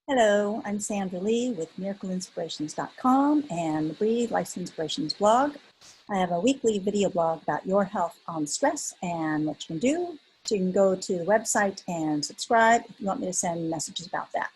Hello, I'm Sandra Lee with MiracleInspirations.com and the Breathe Life's Inspirations blog. I have a weekly video blog about your health on stress and what you can do. So you can go to the website and subscribe if you want me to send messages about that.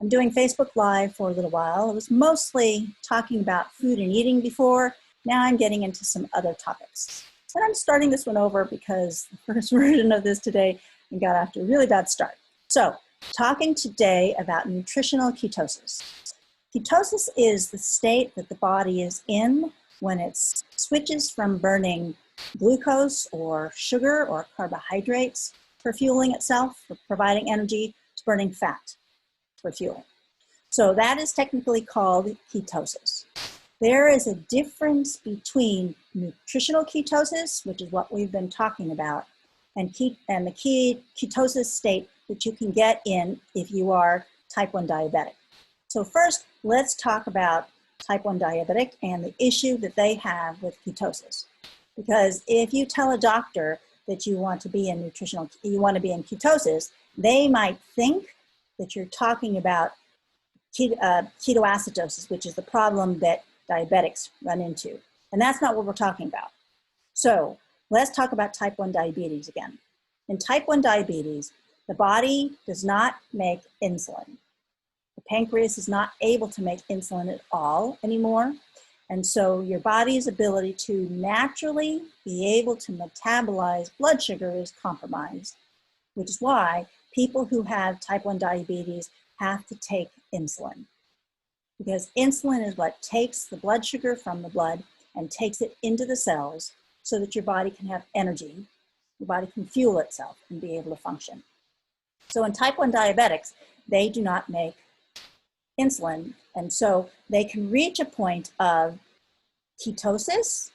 I'm doing Facebook Live for a little while. I was mostly talking about food and eating before. Now I'm getting into some other topics. But I'm starting this one over because the first version of this today got off to a really bad start. So, talking today about nutritional ketosis. Ketosis is the state that the body is in when it switches from burning glucose or sugar or carbohydrates for fueling itself, for providing energy, to burning fat for fuel. So that is technically called ketosis. There is a difference between nutritional ketosis, which is what we've been talking about, and the ketosis state that you can get in if you are type 1 diabetic. So first, let's talk about type 1 diabetic and the issue that they have with ketosis. Because if you tell a doctor that you want to be in ketosis, they might think that you're talking about ketoacidosis, which is the problem that diabetics run into. And that's not what we're talking about. So let's talk about type 1 diabetes again. In type 1 diabetes, the body does not make insulin. The pancreas is not able to make insulin at all anymore. And so your body's ability to naturally be able to metabolize blood sugar is compromised, which is why people who have type 1 diabetes have to take insulin. Because insulin is what takes the blood sugar from the blood and takes it into the cells so that your body can have energy, your body can fuel itself and be able to function. So in type 1 diabetics, they do not make insulin, and so they can reach a point of ketosis,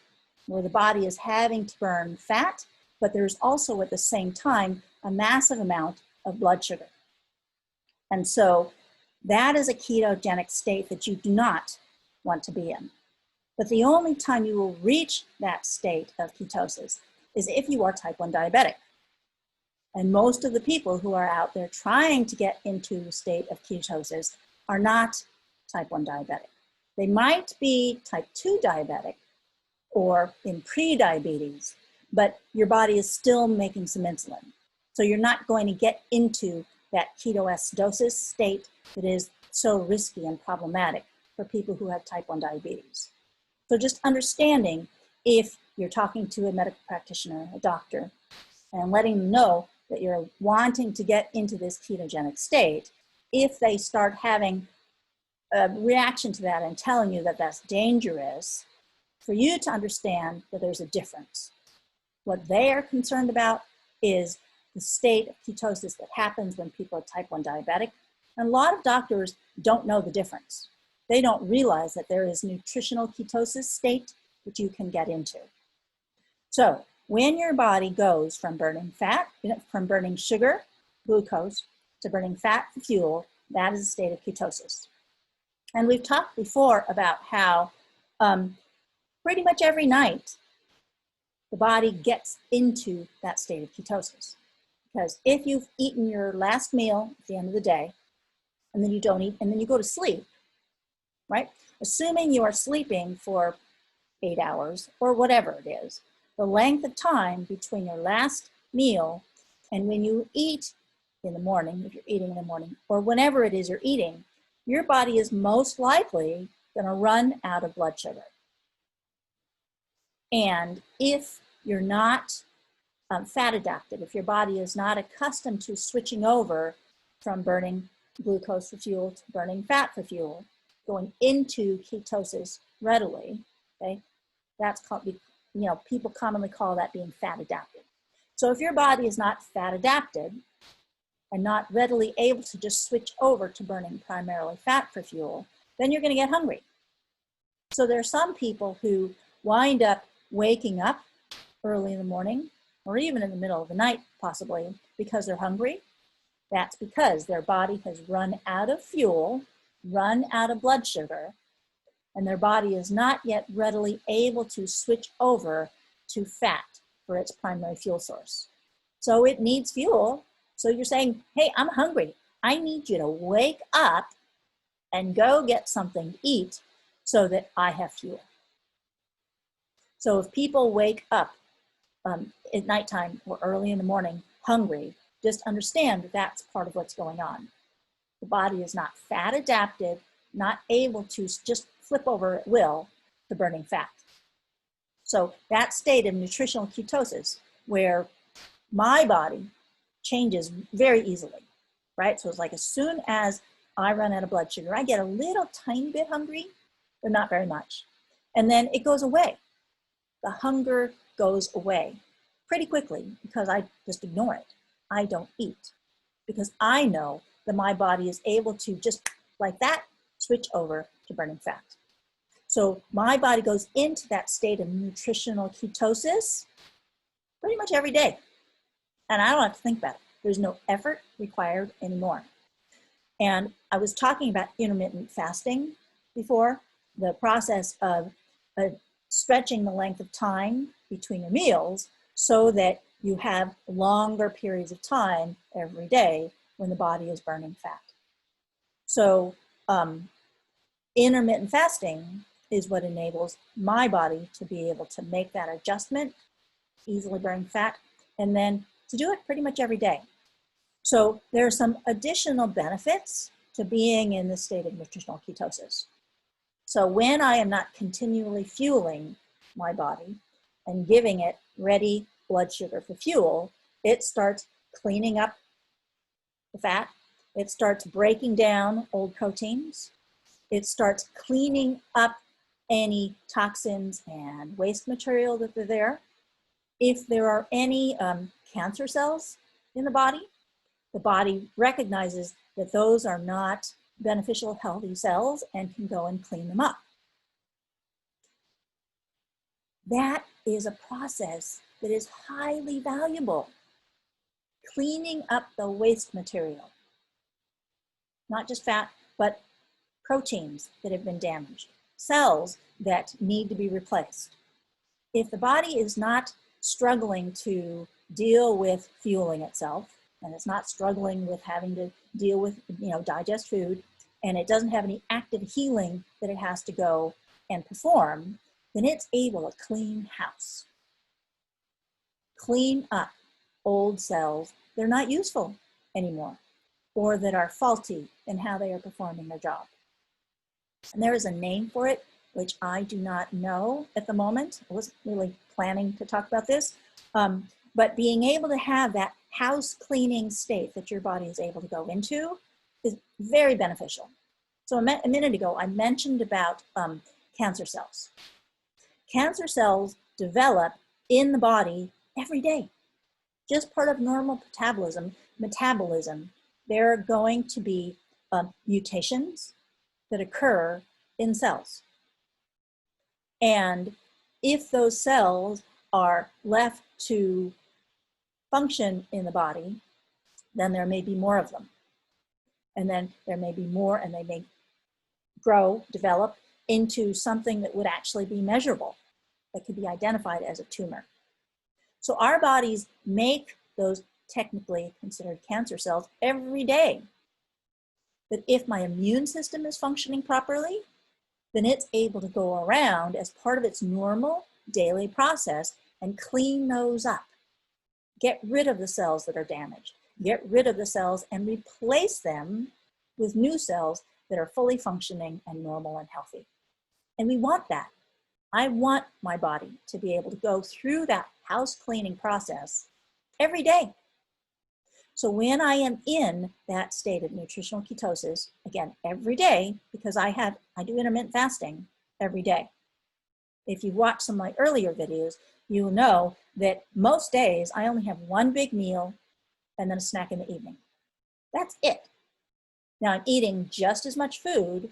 where the body is having to burn fat, but there's also at the same time a massive amount of blood sugar. And so that is a ketogenic state that you do not want to be in. But the only time you will reach that state of ketosis is if you are type 1 diabetic. And most of the people who are out there trying to get into the state of ketosis are not type 1 diabetic. They might be type 2 diabetic or in pre-diabetes, but your body is still making some insulin. So you're not going to get into that ketoacidosis state that is so risky and problematic for people who have type 1 diabetes. So just understanding if you're talking to a medical practitioner, a doctor, and letting them know that you're wanting to get into this ketogenic state, if they start having a reaction to that and telling you that that's dangerous, for you to understand that there's a difference. What they are concerned about is the state of ketosis that happens when people are type 1 diabetic. And a lot of doctors don't know the difference. They don't realize that there is nutritional ketosis state that you can get into. So when your body goes from burning fat, from burning sugar, glucose, to burning fat for fuel, that is a state of ketosis. And we've talked before about how pretty much every night the body gets into that state of ketosis. Because if you've eaten your last meal at the end of the day, and then you don't eat, and then you go to sleep, right? Assuming you are sleeping for 8 hours or whatever it is, the length of time between your last meal and when you eat in the morning, if you're eating in the morning, or whenever it is you're eating, your body is most likely going to run out of blood sugar. And if you're not fat adapted, if your body is not accustomed to switching over from burning glucose for fuel to burning fat for fuel, going into ketosis readily, okay, that's called, people commonly call that being fat adapted. So if your body is not fat adapted and not readily able to just switch over to burning primarily fat for fuel, then you're going to get hungry. So there are some people who wind up waking up early in the morning or even in the middle of the night, possibly, because they're hungry. That's because their body has run out of fuel, run out of blood sugar, and their body is not yet readily able to switch over to fat for its primary fuel source. So it needs fuel. So you're saying, hey, I'm hungry. I need you to wake up and go get something to eat so that I have fuel. So if people wake up at nighttime or early in the morning hungry, just understand that that's part of what's going on. The body is not fat adapted, not able to just flip over at will to burning fat. So that state of nutritional ketosis, where my body changes very easily, right? So it's like as soon as I run out of blood sugar, I get a little tiny bit hungry, but not very much. And then it goes away. The hunger goes away pretty quickly because I just ignore it. I don't eat because I know that my body is able to just like that switch over to burning fat. So my body goes into that state of nutritional ketosis pretty much every day. And I don't have to think about it. There's no effort required anymore. And I was talking about intermittent fasting before, the process of stretching the length of time between your meals so that you have longer periods of time every day when the body is burning fat. So intermittent fasting is what enables my body to be able to make that adjustment, easily burn fat, and then to do it pretty much every day. So there are some additional benefits to being in this state of nutritional ketosis. So when I am not continually fueling my body and giving it ready blood sugar for fuel, it starts cleaning up the fat. It starts breaking down old proteins. It starts cleaning up any toxins and waste material that are there. If there are any cancer cells in the body recognizes that those are not beneficial, healthy cells and can go and clean them up. That is a process that is highly valuable. Cleaning up the waste material, not just fat, but proteins that have been damaged, cells that need to be replaced. If the body is not struggling to deal with fueling itself, and it's not struggling with having to deal with, digest food, and it doesn't have any active healing that it has to go and perform, then it's able to clean house. Clean up old cells that are not useful anymore, or that are faulty in how they are performing their job. And there is a name for it, which I do not know at the moment. I wasn't really planning to talk about this, but being able to have that house cleaning state that your body is able to go into is very beneficial. So a minute ago, I mentioned about cancer cells. Cancer cells develop in the body every day. Just part of normal metabolism. There are going to be mutations that occur in cells. And if those cells are left to function in the body, then there may be more of them. And then there may be more, and they may grow, develop into something that would actually be measurable, that could be identified as a tumor. So our bodies make those technically considered cancer cells every day. But if my immune system is functioning properly, then it's able to go around as part of its normal daily process and clean those up. Get rid of the cells that are damaged. Get rid of the cells and replace them with new cells that are fully functioning and normal and healthy. And we want that. I want my body to be able to go through that house cleaning process every day. So when I am in that state of nutritional ketosis, again, every day, because I do intermittent fasting every day. If you watch some of my earlier videos, you will know that most days I only have one big meal and then a snack in the evening. That's it. Now I'm eating just as much food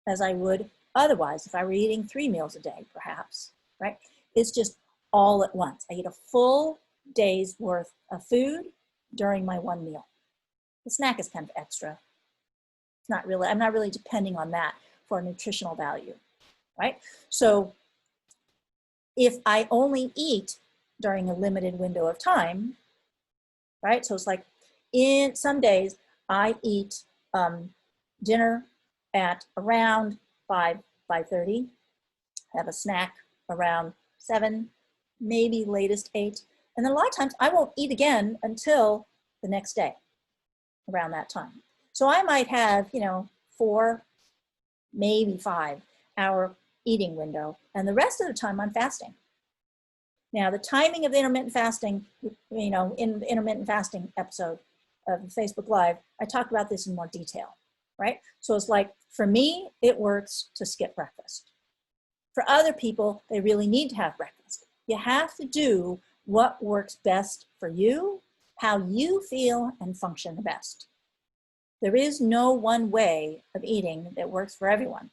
as I would otherwise if I were eating 3 meals a day, perhaps, right? It's just all at once. I eat a full day's worth of food during my one meal. The snack is kind of extra. It's not really, I'm not really depending on that for nutritional value, right? So if I only eat during a limited window of time, right? So it's like in some days I eat dinner at around 5:30, have a snack around 7, maybe latest 8. And then a lot of times I won't eat again until the next day around that time. So I might have, 4, maybe 5-hour eating window, and the rest of the time I'm fasting. Now, the timing of the intermittent fasting, in the intermittent fasting episode of Facebook Live, I talked about this in more detail, right? So it's like, for me, it works to skip breakfast. For other people, they really need to have breakfast. You have to do what works best for you, how you feel and function the best. There is no one way of eating that works for everyone,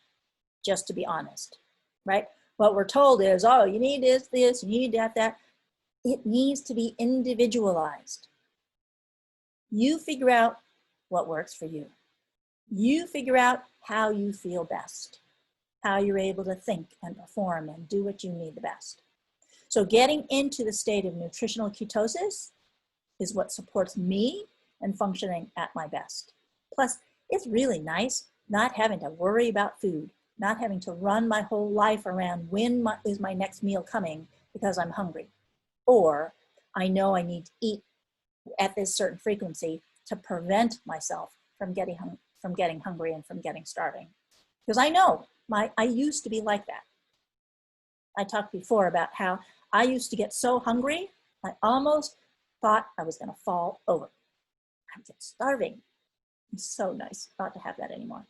just to be honest, right? What we're told is, oh, you need this, you need that. It needs to be individualized. You figure out what works for you. You figure out how you feel best, how you're able to think and perform and do what you need the best. So getting into the state of nutritional ketosis is what supports me and functioning at my best. Plus, it's really nice not having to worry about food, not having to run my whole life around when is my next meal coming because I'm hungry. Or I know I need to eat at this certain frequency to prevent myself from getting hungry and from getting starving. Because I know I used to be like that. I talked before about how I used to get so hungry, I almost thought I was going to fall over. I'm just starving. It's so nice not to have that anymore.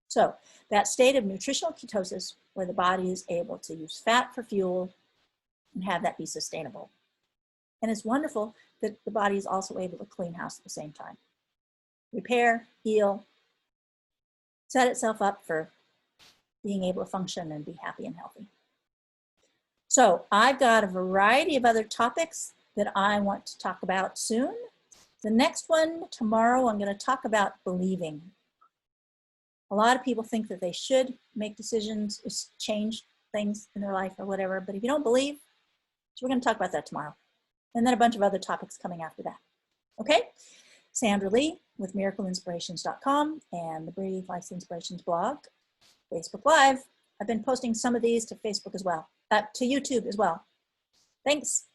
So that state of nutritional ketosis, where the body is able to use fat for fuel and have that be sustainable. And it's wonderful that the body is also able to clean house at the same time. Repair, heal, set itself up for being able to function and be happy and healthy. So I've got a variety of other topics that I want to talk about soon. The next one tomorrow, I'm going to talk about believing. A lot of people think that they should make decisions, change things in their life or whatever, but if you don't believe, so we're going to talk about that tomorrow. And then a bunch of other topics coming after that. Okay? Sandra Lee with miracleinspirations.com and the Breathe Life's Inspirations blog, Facebook Live. I've been posting some of these to Facebook as well, to YouTube as well. Thanks.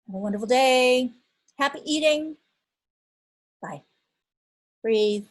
Have a wonderful day. Happy eating. Bye. Breathe.